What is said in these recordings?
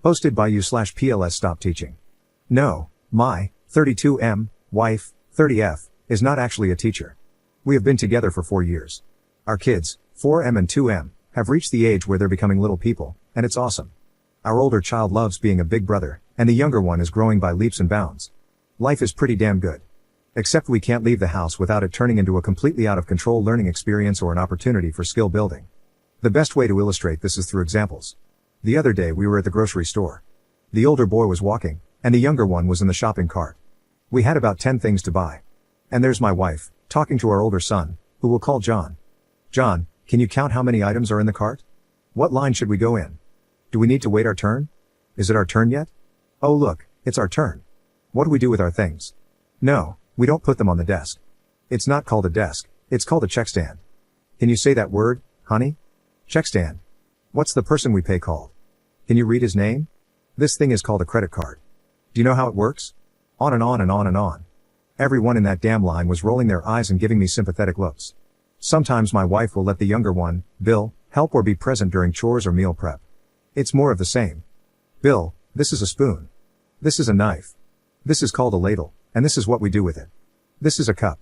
Hosted by you/PLS Stop Teaching. No, my 32M wife, 30F, is not actually a teacher. We have been together for 4 years. Our kids, 4M and 2M, have reached the age where they're becoming little people, and it's awesome. Our older child loves being a big brother, and the younger one is growing by leaps and bounds. Life is pretty damn good. Except we can't leave the house without it turning into a completely out of control learning experience or an opportunity for skill building. The best way to illustrate this is through examples. The other day we were at the grocery store. The older boy was walking, and the younger one was in the shopping cart. We had about 10 things to buy. And there's my wife, talking to our older son, who we'll call John. John, can you count how many items are in the cart? What line should we go in? Do we need to wait our turn? Is it our turn yet? Oh look, it's our turn. What do we do with our things? No, we don't put them on the desk. It's not called a desk, it's called a check stand. Can you say that word, honey? Check stand. What's the person we pay called? Can you read his name? This thing is called a credit card. Do you know how it works? On and on and on and on. Everyone in that damn line was rolling their eyes and giving me sympathetic looks. Sometimes my wife will let the younger one, Bill, help or be present during chores or meal prep. It's more of the same. Bill, this is a spoon. This is a knife. This is called a ladle, and this is what we do with it. This is a cup.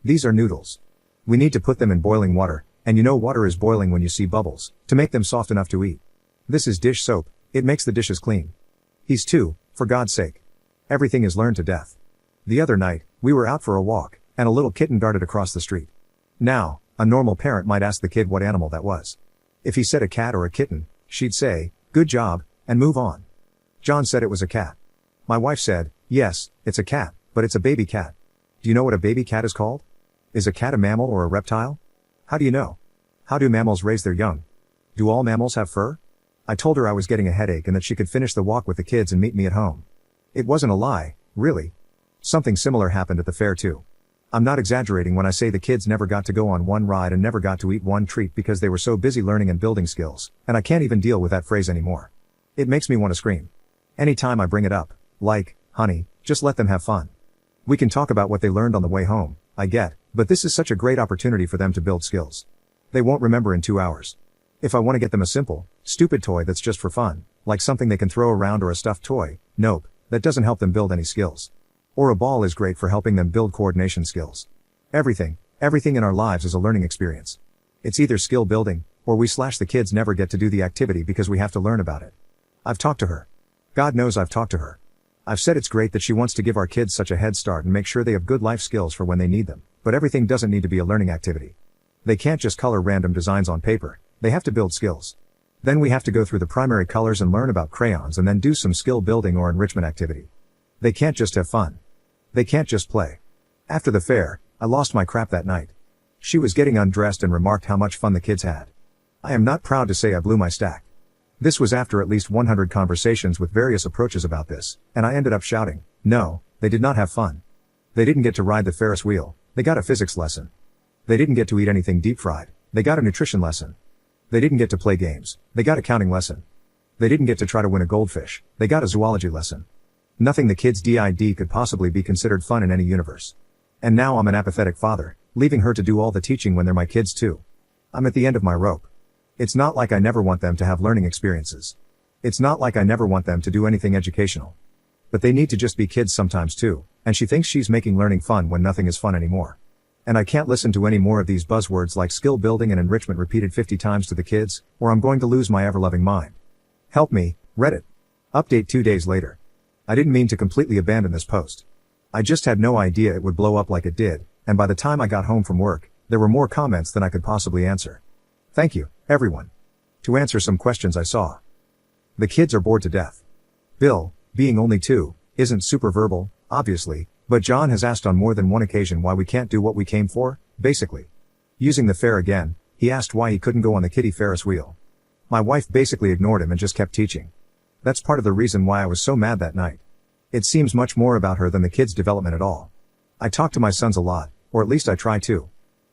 These are noodles. We need to put them in boiling water, and you know water is boiling when you see bubbles, to make them soft enough to eat. This is dish soap, it makes the dishes clean. He's 2, for God's sake. Everything is learned to death. The other night, we were out for a walk, and a little kitten darted across the street. Now, a normal parent might ask the kid what animal that was. If he said a cat or a kitten, she'd say, "Good job," and move on. John said it was a cat. My wife said, "Yes, it's a cat, but it's a baby cat." Do you know what a baby cat is called? Is a cat a mammal or a reptile? How do you know? How do mammals raise their young? Do all mammals have fur? I told her I was getting a headache and that she could finish the walk with the kids and meet me at home. It wasn't a lie, really. Something similar happened at the fair too. I'm not exaggerating when I say the kids never got to go on one ride and never got to eat one treat because they were so busy learning and building skills, and I can't even deal with that phrase anymore. It makes me want to scream. Anytime I bring it up, like, honey, just let them have fun. We can talk about what they learned on the way home, I get, but this is such a great opportunity for them to build skills. They won't remember in 2 hours. If I want to get them a simple, stupid toy that's just for fun, like something they can throw around or a stuffed toy, nope, that doesn't help them build any skills. Or a ball is great for helping them build coordination skills. Everything in our lives is a learning experience. It's either skill building, or the kids never get to do the activity because we have to learn about it. I've talked to her. God knows I've talked to her. I've said it's great that she wants to give our kids such a head start and make sure they have good life skills for when they need them, but everything doesn't need to be a learning activity. They can't just color random designs on paper, they have to build skills. Then we have to go through the primary colors and learn about crayons and then do some skill building or enrichment activity. They can't just have fun. They can't just play. After the fair, I lost my crap that night. She was getting undressed and remarked how much fun the kids had. I am not proud to say I blew my stack. This was after at least 100 conversations with various approaches about this, and I ended up shouting, no, they did not have fun. They didn't get to ride the Ferris wheel, they got a physics lesson. They didn't get to eat anything deep fried, they got a nutrition lesson. They didn't get to play games, they got a counting lesson. They didn't get to try to win a goldfish, they got a zoology lesson. Nothing the kids did could possibly be considered fun in any universe. And now I'm an apathetic father, leaving her to do all the teaching when they're my kids too. I'm at the end of my rope. It's not like I never want them to have learning experiences. It's not like I never want them to do anything educational. But they need to just be kids sometimes too, and she thinks she's making learning fun when nothing is fun anymore. And I can't listen to any more of these buzzwords like skill building and enrichment repeated 50 times to the kids, or I'm going to lose my ever-loving mind. Help me, Reddit. Update 2 days later. I didn't mean to completely abandon this post. I just had no idea it would blow up like it did, and by the time I got home from work, there were more comments than I could possibly answer. Thank you, everyone. To answer some questions I saw. The kids are bored to death. Bill, being only 2, isn't super verbal, obviously, but John has asked on more than one occasion why we can't do what we came for, basically. Using the fair again, he asked why he couldn't go on the kiddie Ferris wheel. My wife basically ignored him and just kept teaching. That's part of the reason why I was so mad that night. It seems much more about her than the kids' development at all. I talk to my sons a lot, or at least I try to.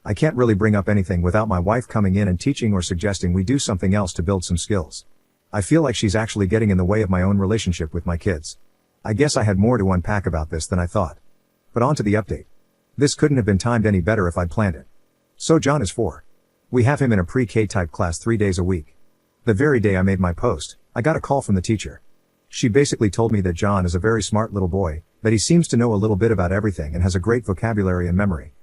I can't really bring up anything without my wife coming in and teaching or suggesting we do something else to build some skills. I feel like she's actually getting in the way of my own relationship with my kids. I guess I had more to unpack about this than I thought. But on to the update. This couldn't have been timed any better if I'd planned it. So John is 4. We have him in a pre-K type class 3 days a week. The very day I made my post, I got a call from the teacher. She basically told me that John is a very smart little boy, that he seems to know a little bit about everything and has a great vocabulary and memory.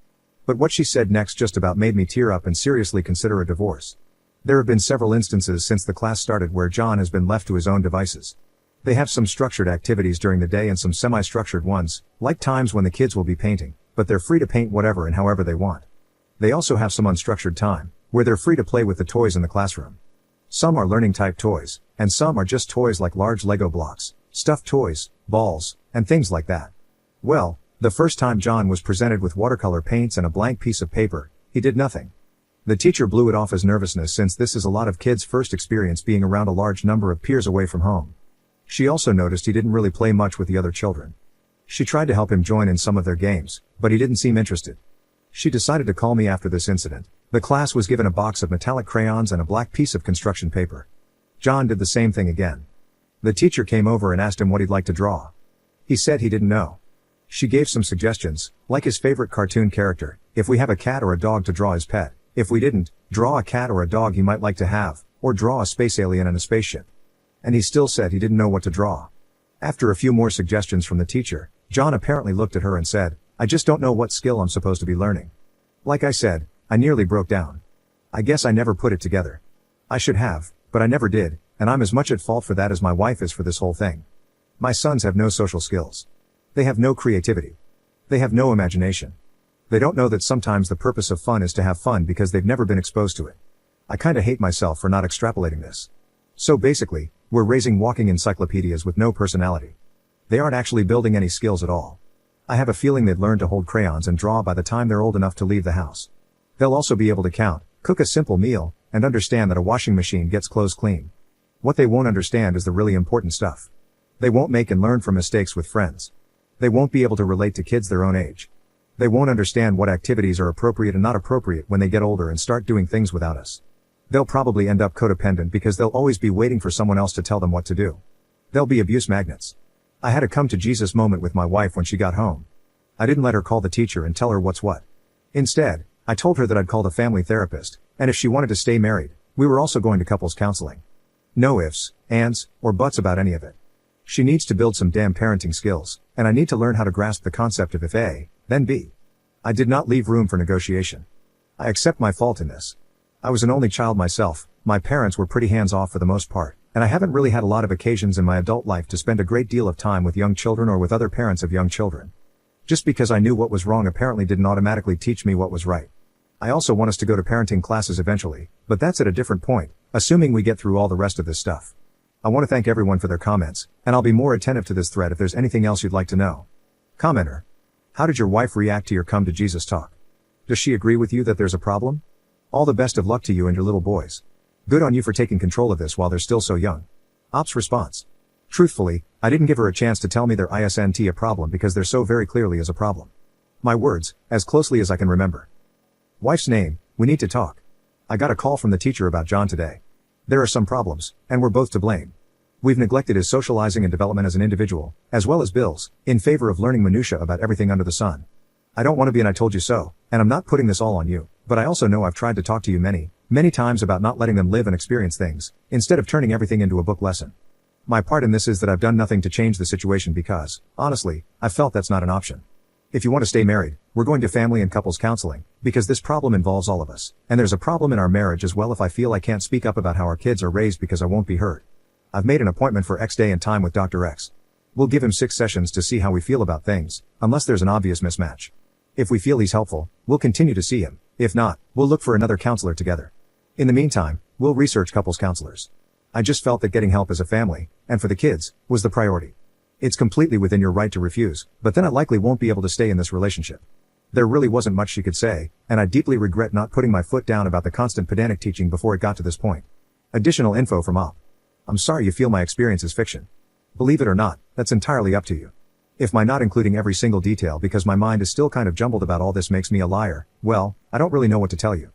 But what she said next just about made me tear up and seriously consider a divorce. There have been several instances since the class started where John has been left to his own devices. They have some structured activities during the day and some semi-structured ones, like times when the kids will be painting, but they're free to paint whatever and however they want. They also have some unstructured time, where they're free to play with the toys in the classroom. Some are learning type toys, and some are just toys like large Lego blocks, stuffed toys, balls, and things like that. Well, the first time John was presented with watercolor paints and a blank piece of paper, he did nothing. The teacher blew it off as nervousness since this is a lot of kids' first experience being around a large number of peers away from home. She also noticed he didn't really play much with the other children. She tried to help him join in some of their games, but he didn't seem interested. She decided to call me after this incident. The class was given a box of metallic crayons and a black piece of construction paper. John did the same thing again. The teacher came over and asked him what he'd like to draw. He said he didn't know. She gave some suggestions, like his favorite cartoon character, if we have a cat or a dog to draw his pet, if we didn't, draw a cat or a dog he might like to have, or draw a space alien and a spaceship. And he still said he didn't know what to draw. After a few more suggestions from the teacher, John apparently looked at her and said, "I just don't know what skill I'm supposed to be learning." Like I said, I nearly broke down. I guess I never put it together. I should have, but I never did, and I'm as much at fault for that as my wife is for this whole thing. My sons have no social skills. They have no creativity. They have no imagination. They don't know that sometimes the purpose of fun is to have fun because they've never been exposed to it. I kinda hate myself for not extrapolating this. So basically, we're raising walking encyclopedias with no personality. They aren't actually building any skills at all. I have a feeling they'd learn to hold crayons and draw by the time they're old enough to leave the house. They'll also be able to count, cook a simple meal, and understand that a washing machine gets clothes clean. What they won't understand is the really important stuff. They won't make and learn from mistakes with friends. They won't be able to relate to kids their own age. They won't understand what activities are appropriate and not appropriate when they get older and start doing things without us. They'll probably end up codependent because they'll always be waiting for someone else to tell them what to do. They'll be abuse magnets. I had a come to Jesus moment with my wife when she got home. I didn't let her call the teacher and tell her what's what. Instead, I told her that I'd called a family therapist, and if she wanted to stay married, we were also going to couples counseling. No ifs, ands, or buts about any of it. She needs to build some damn parenting skills, and I need to learn how to grasp the concept of if A, then B. I did not leave room for negotiation. I accept my fault in this. I was an only child myself, my parents were pretty hands-off for the most part, and I haven't really had a lot of occasions in my adult life to spend a great deal of time with young children or with other parents of young children. Just because I knew what was wrong apparently didn't automatically teach me what was right. I also want us to go to parenting classes eventually, but that's at a different point, assuming we get through all the rest of this stuff. I want to thank everyone for their comments, and I'll be more attentive to this thread if there's anything else you'd like to know. Commenter: how did your wife react to your come to Jesus talk? Does she agree with you that there's a problem? All the best of luck to you and your little boys. Good on you for taking control of this while they're still so young. Ops response: truthfully, I didn't give her a chance to tell me there isn't a problem because there so very clearly is a problem. My words, as closely as I can remember. Wife's name: we need to talk. I got a call from the teacher about John today. There are some problems, and we're both to blame. We've neglected his socializing and development as an individual, as well as Bill's, in favor of learning minutia about everything under the sun. I don't want to be an I told you so, and I'm not putting this all on you, but I also know I've tried to talk to you many times about not letting them live and experience things, instead of turning everything into a book lesson. My part in this is that I've done nothing to change the situation because, honestly, I felt that's not an option. If you want to stay married, we're going to family and couples counseling, because this problem involves all of us, and there's a problem in our marriage as well if I feel I can't speak up about how our kids are raised because I won't be heard. I've made an appointment for X day and time with Dr. X. We'll give him 6 sessions to see how we feel about things, unless there's an obvious mismatch. If we feel he's helpful, we'll continue to see him. If not, we'll look for another counselor together. In the meantime, we'll research couples counselors. I just felt that getting help as a family, and for the kids, was the priority. It's completely within your right to refuse, but then I likely won't be able to stay in this relationship. There really wasn't much she could say, and I deeply regret not putting my foot down about the constant pedantic teaching before it got to this point. Additional info from Op. I'm sorry you feel my experience is fiction. Believe it or not, that's entirely up to you. If my not including every single detail because my mind is still kind of jumbled about all this makes me a liar, well, I don't really know what to tell you.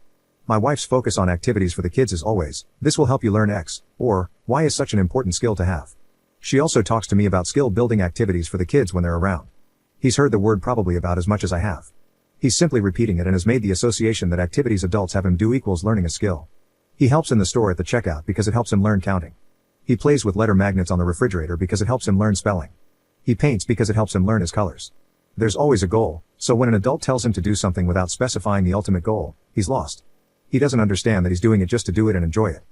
My wife's focus on activities for the kids is always, this will help you learn X, or, Y is such an important skill to have. She also talks to me about skill building activities for the kids when they're around. He's heard the word probably about as much as I have. He's simply repeating it and has made the association that activities adults have him do equals learning a skill. He helps in the store at the checkout because it helps him learn counting. He plays with letter magnets on the refrigerator because it helps him learn spelling. He paints because it helps him learn his colors. There's always a goal, so when an adult tells him to do something without specifying the ultimate goal, he's lost. He doesn't understand that he's doing it just to do it and enjoy it.